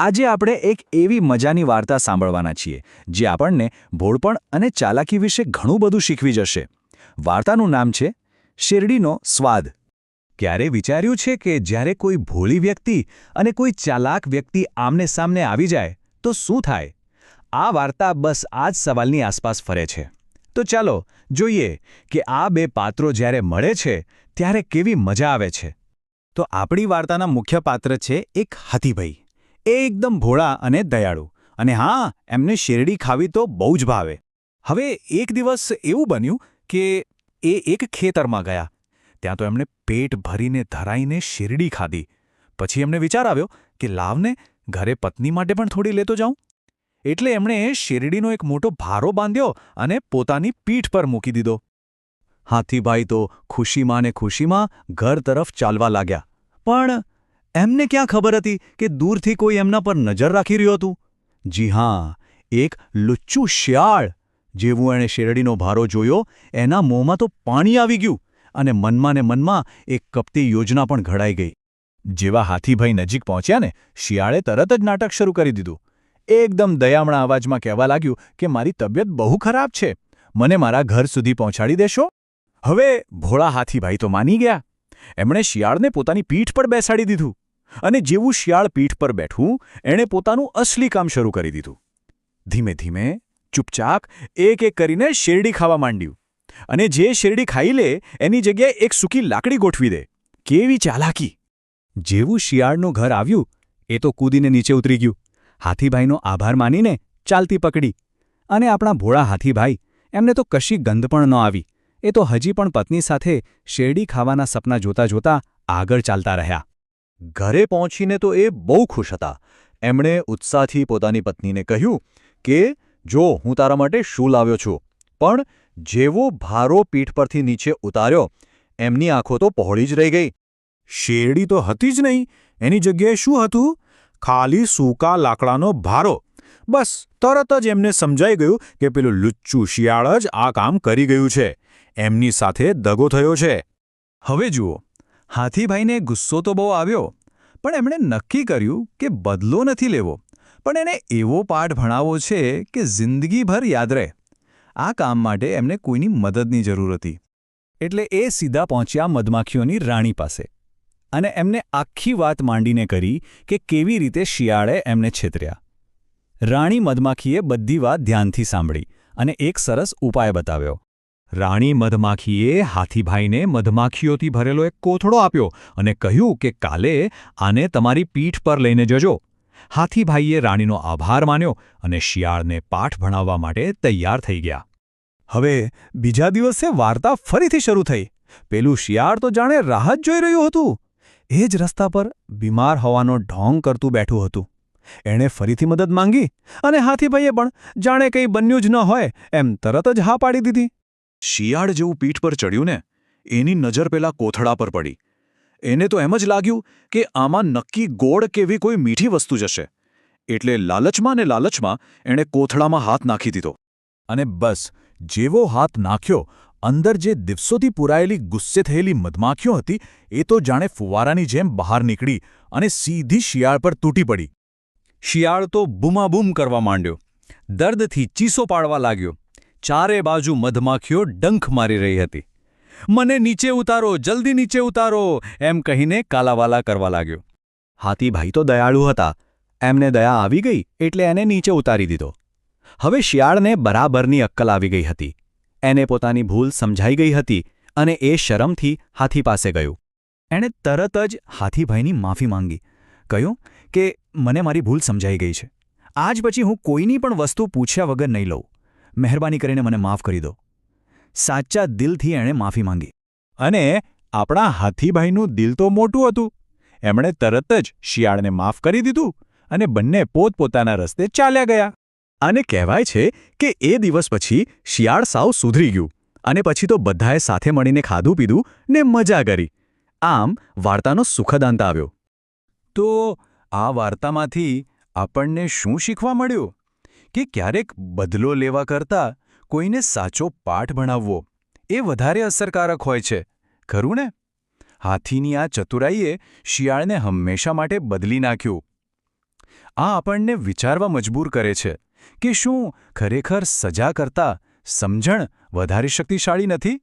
આજે આપણે એક એવી મજાની વાર્તા સાંભળવાના છીએ જે આપણને ભોળપણ અને ચાલાકી વિશે ઘણું બધું શીખવી જશે. વાર્તાનું નામ છે શેરડીનો સ્વાદ. ક્યારે વિચાર્યું છે કે જ્યારે કોઈ ભોળી વ્યક્તિ અને કોઈ ચાલાક વ્યક્તિ આમને સામને આવી જાય તો શું થાય? આ વાર્તા બસ આ જ સવાલની આસપાસ ફરે છે. તો ચાલો જોઈએ કે આ બે પાત્રો જ્યારે મળે છે ત્યારે કેવી મજા આવે છે. તો આપણી વાર્તાના મુખ્ય પાત્ર છે એક હાથીભાઈ. એ એકદમ ભોળા અને દયાળુ, અને હા, એમને શેરડી ખાવી તો બહુ જ ભાવે. હવે એક દિવસ એવું બન્યું કે એ એક ખેતરમાં ગયા. ત્યાં તો એમણે પેટ ભરીને ધરાઈને શેરડી ખાધી. પછી એમને વિચાર આવ્યો કે લાવને ઘરે પત્ની માટે પણ થોડી લેતો જાઉં. એટલે એમણે શેરડીનો એક મોટો ભારો બાંધ્યો અને પોતાની પીઠ પર મૂકી દીધો. હાથીભાઈ તો ખુશીમાં ને ખુશીમાં ઘર તરફ ચાલવા લાગ્યા. પણ એમને ક્યાં ખબર હતી કે દૂરથી કોઈ એમના પર નજર રાખી રહ્યું હતું. જી હા, એક લુચ્ચું શિયાળ. જેવું એણે શેરડીનો ભારો જોયો, એના મોંમાં તો પાણી આવી ગયું અને મનમાં ને મનમાં એક કપટી યોજના પણ ઘડાઈ ગઈ. જેવા હાથીભાઈ નજીક પહોંચ્યા ને, શિયાળે તરત જ નાટક શરૂ કરી દીધું. એકદમ દયામણા અવાજમાં કહેવા લાગ્યું કે મારી તબિયત બહુ ખરાબ છે, મને મારા ઘર સુધી પહોંચાડી દેશો? હવે ભોળા હાથીભાઈ તો માની ગયા. એમણે શિયાળને પોતાની પીઠ પર બેસાડી દીધું, અને જેવું શિયાળ પીઠ પર બેઠું, એણે પોતાનું અસલી કામ શરૂ કરી દીધું. ધીમે ધીમે, ચૂપચાપ એક એક કરીને શેરડી ખાવા માંડ્યું, અને જે શેરડી ખાઈ લે એની જગ્યાએ એક સૂકી લાકડી ગોઠવી દે. કેવી ચાલાકી! જેવું શિયાળનું ઘર આવ્યું, એ તો કૂદીને નીચે ઉતરી ગયું. હાથીભાઈનો આભાર માનીને ચાલતી પકડી. અને આપણા ભોળા હાથીભાઈ, એમને તો કશી ગંધ પણ ન આવી. એ તો હજી પણ પત્ની સાથે શેરડી ખાવાના સપના જોતા જોતા આગળ ચાલતા રહ્યા. ઘરે પહોંચીને તો એ બહુ ખુશ હતા. એમણે ઉત્સાહથી પોતાની પત્નીને કહ્યું કે જો હું તારા માટે શું લાવ્યો છું. પણ જેવો ભારો પીઠ પરથી નીચે ઉતાર્યો, એમની આંખો તો પહોળી જ રહી ગઈ. શેરડી તો હતી જ નહીં, એની જગ્યાએ શું હતું? ખાલી સૂકા લાકડાનો ભારો. બસ તરત જ એમને સમજાઈ ગયું કે પેલું લુચ્ચું શિયાળ જ આ કામ કરી ગયું છે. એમની સાથે દગો થયો છે. હવે જુઓ, હાથીભાઈને ગુસ્સો તો બહુ આવ્યો, પણ એમણે નક્કી કર્યું કે બદલો નથી લેવો, પણ એને એવો પાઠ ભણાવવો છે કે જિંદગીભર યાદ રહે. આ કામ માટે એમને કોઈની મદદની જરૂર હતી. એટલે એ સીધા પહોંચ્યા મધમાખીઓની રાણી પાસે, અને એમને આખી વાત માંડીને કરી કે કેવી રીતે શિયાળે એમને છેતર્યા. રાણી મધમાખીએ બધી વાત ધ્યાનથી સાંભળી અને એક સરસ ઉપાય બતાવ્યો. રાણી મધમાખીએ હાથીભાઈને મધમાખીઓથી ભરેલો એક કોથળો આપ્યો અને કહ્યું કે કાલે આને તમારી પીઠ પર લઈને જજો. હાથીભાઈએ રાણીનો આભાર માન્યો અને શિયાળને પાઠ ભણાવવા માટે તૈયાર થઈ ગયા. હવે બીજા દિવસે વાર્તા ફરીથી શરૂ થઈ. પેલું શિયાળ તો જાણે રાહ જ જોઈ રહ્યું હતું. એ જ રસ્તા પર બીમાર હોવાનો ઢોંગ કરતું બેઠું હતું. એણે ફરીથી મદદ માંગી, અને હાથીભાઈએ પણ જાણે કંઈ બન્યું જ ન હોય એમ તરત જ હા પાડી દીધી. શિયાળ જેવું પીઠ પર ચડ્યું ને, એની નજર પેલા કોથળા પર પડી. એને તો એમ જ લાગ્યું કે આમાં નક્કી ગોળ કેવી કોઈ મીઠી વસ્તુ જશે. એટલે લાલચમાં ને લાલચમાં એણે કોથળામાં હાથ નાખી દીધો. અને બસ જેવો હાથ નાખ્યો, અંદર જે દિવસોથી પુરાયેલી ગુસ્સે થયેલી મધમાખીઓ હતી એ તો જાણે ફુવારાની જેમ બહાર નીકળી અને સીધી શિયાળ પર તૂટી પડી. શિયાળ તો બૂમાબૂમ કરવા માંડ્યો, દર્દથી ચીસો પાડવા લાગ્યો. ચારે બાજુ મધમાખીઓ ડંખ મારી રહી હતી. મને નીચે ઉતારો, જલ્દી નીચે ઉતારો, એમ કહીને કાલાવાલા કરવા લાગ્યો. હાથીભાઈ તો દયાળુ હતા. એમને દયા આવી ગઈ એટલે એને નીચે ઉતારી દીધો. હવે શિયાળને બરાબરની અક્કલ આવી ગઈ હતી. એને પોતાની ભૂલ સમજાઈ ગઈ હતી અને એ શરમથી હાથી પાસે ગયું. એણે તરત જ હાથીભાઈની માફી માંગી. કહ્યું કે મને મારી ભૂલ સમજાઈ ગઈ છે. આજ પછી હું કોઈની પણ વસ્તુ પૂછ્યા વગર નહીં લઉં. મહેરબાની કરીને મને માફ કરી દો. સાચા દિલથી એણે માફી માંગી. અને આપણા હાથીભાઈનું દિલ તો મોટું હતું. એમણે તરત જ શિયાળને માફ કરી દીધું અને બંને પોતપોતાના રસ્તે ચાલ્યા ગયા. અને કહેવાય છે કે એ દિવસ પછી શિયાળ સાવ સુધરી ગયું, અને પછી તો બધાએ સાથે મળીને ખાધું પીધું ને મજા કરી. આમ વાર્તાનો સુખદ અંત આવ્યો. તો આ વાર્તામાંથી આપણને શું શીખવા મળ્યું? કે ક્યારેક બદલો લેવા કરતાં કોઈને સાચો પાઠ ભણાવવો એ વધારે અસરકારક હોય છે, ખરું ને? હાથીની આ ચતુરાઈએ શિયાળને હંમેશા માટે બદલી નાખ્યું. આ આપણને વિચારવા મજબૂર કરે છે કે શું ખરેખર સજા કરતાં સમજણ વધારે શક્તિશાળી નથી?